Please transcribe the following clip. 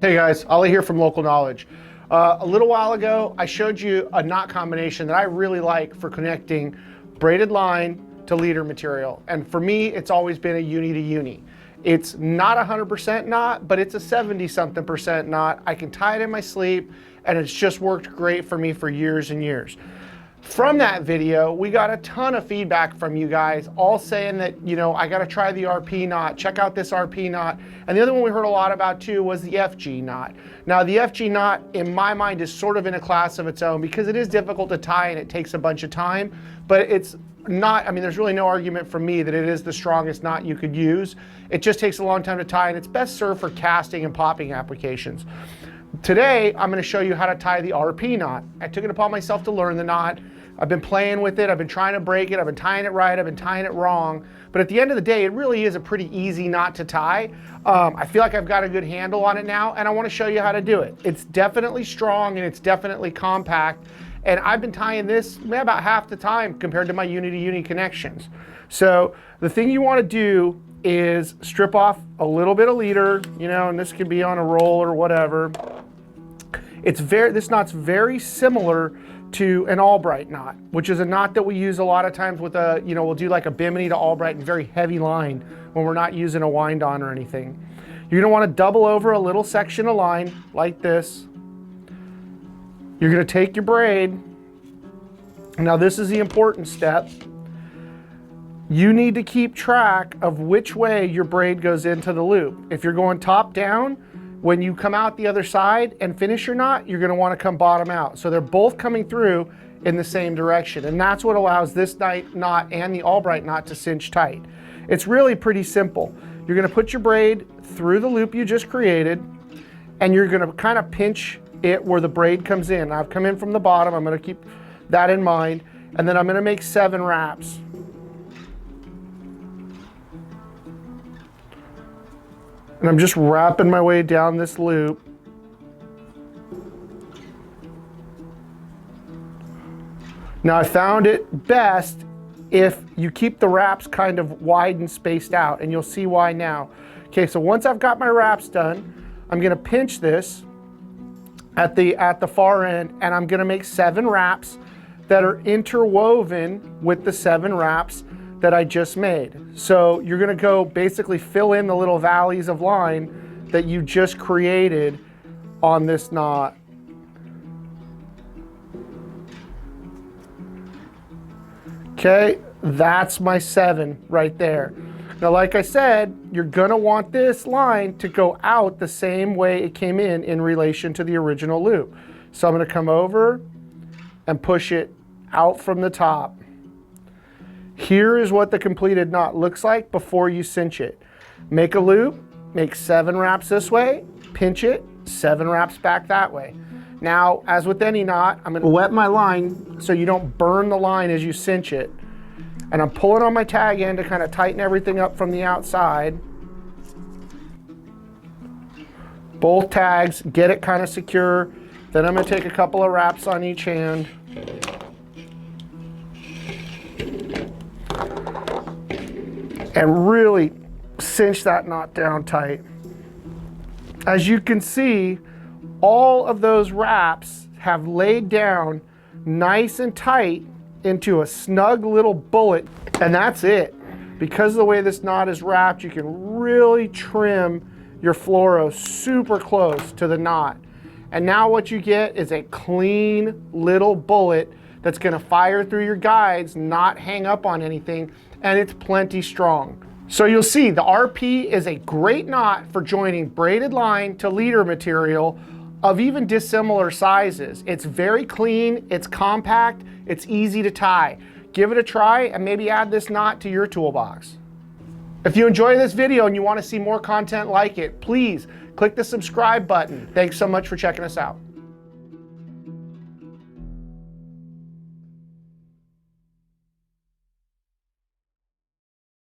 Hey guys, Ollie here from Local Knowledge. A little while ago, I showed you a knot combination that I really like for connecting braided line to leader material. And for me, it's always been a uni to uni. It's not 100% knot, but it's a 70-something% knot. I can tie it in my sleep, and it's just worked great for me for years and years. From that video, we got a ton of feedback from you guys, all saying that, you know, I gotta try the RP knot, check out this RP knot. And the other one we heard a lot about too was the FG knot. Now the FG knot, in my mind, is sort of in a class of its own because it is difficult to tie and it takes a bunch of time, but it's not, I mean, there's really no argument from me that it is the strongest knot you could use. It just takes a long time to tie, and it's best served for casting and popping applications. Today, I'm gonna show you how to tie the RP knot. I took it upon myself to learn the knot. I've been playing with it, I've been trying to break it, I've been tying it right, I've been tying it wrong. But at the end of the day, it really is a pretty easy knot to tie. I feel like I've got a good handle on it now, and I wanna show you how to do it. It's definitely strong and it's definitely compact. And I've been tying this about half the time compared to my uni-to-uni connections. So the thing you wanna do is strip off a little bit of leader, you know, and this could be on a roll or whatever. This knot's very similar to an Albright knot, which is a knot that we use a lot of times with a, you know, we'll do like a bimini to Albright and very heavy line when we're not using a wind on or anything. You're gonna wanna double over a little section of line like this. You're gonna take your braid. Now this is the important step. You need to keep track of which way your braid goes into the loop. If you're going top down, when you come out the other side and finish your knot, you're gonna wanna come bottom out. So they're both coming through in the same direction. And that's what allows this knot and the Albright knot to cinch tight. It's really pretty simple. You're gonna put your braid through the loop you just created, and you're gonna kind of pinch it where the braid comes in. I've come in from the bottom, I'm gonna keep that in mind, and then I'm gonna make 7 wraps. And I'm just wrapping my way down this loop. Now I found it best if you keep the wraps kind of wide and spaced out, and you'll see why now. Okay, so once I've got my wraps done, I'm gonna pinch this at the far end, and I'm gonna make 7 wraps that are interwoven with the 7 wraps that I just made. So you're gonna go basically fill in the little valleys of line that you just created on this knot. Okay, that's my 7 right there. Now, like I said, you're gonna want this line to go out the same way it came in relation to the original loop. So I'm gonna come over and push it out from the top. Here is what the completed knot looks like before you cinch it. Make a loop, make 7 wraps this way, pinch it, 7 wraps back that way. Now, as with any knot, I'm gonna wet my line so you don't burn the line as you cinch it. And I'm pulling on my tag end to kind of tighten everything up from the outside. Both tags, get it kind of secure. Then I'm gonna take a couple of wraps on each hand. And really cinch that knot down tight. As you can see, all of those wraps have laid down nice and tight into a snug little bullet, and that's it. Because of the way this knot is wrapped, you can really trim your floro super close to the knot. And now what you get is a clean little bullet that's gonna fire through your guides, not hang up on anything, and it's plenty strong. So you'll see the RP is a great knot for joining braided line to leader material of even dissimilar sizes. It's very clean, it's compact, it's easy to tie. Give it a try and maybe add this knot to your toolbox. If you enjoy this video and you want to see more content like it, please click the subscribe button. Thanks so much for checking us out.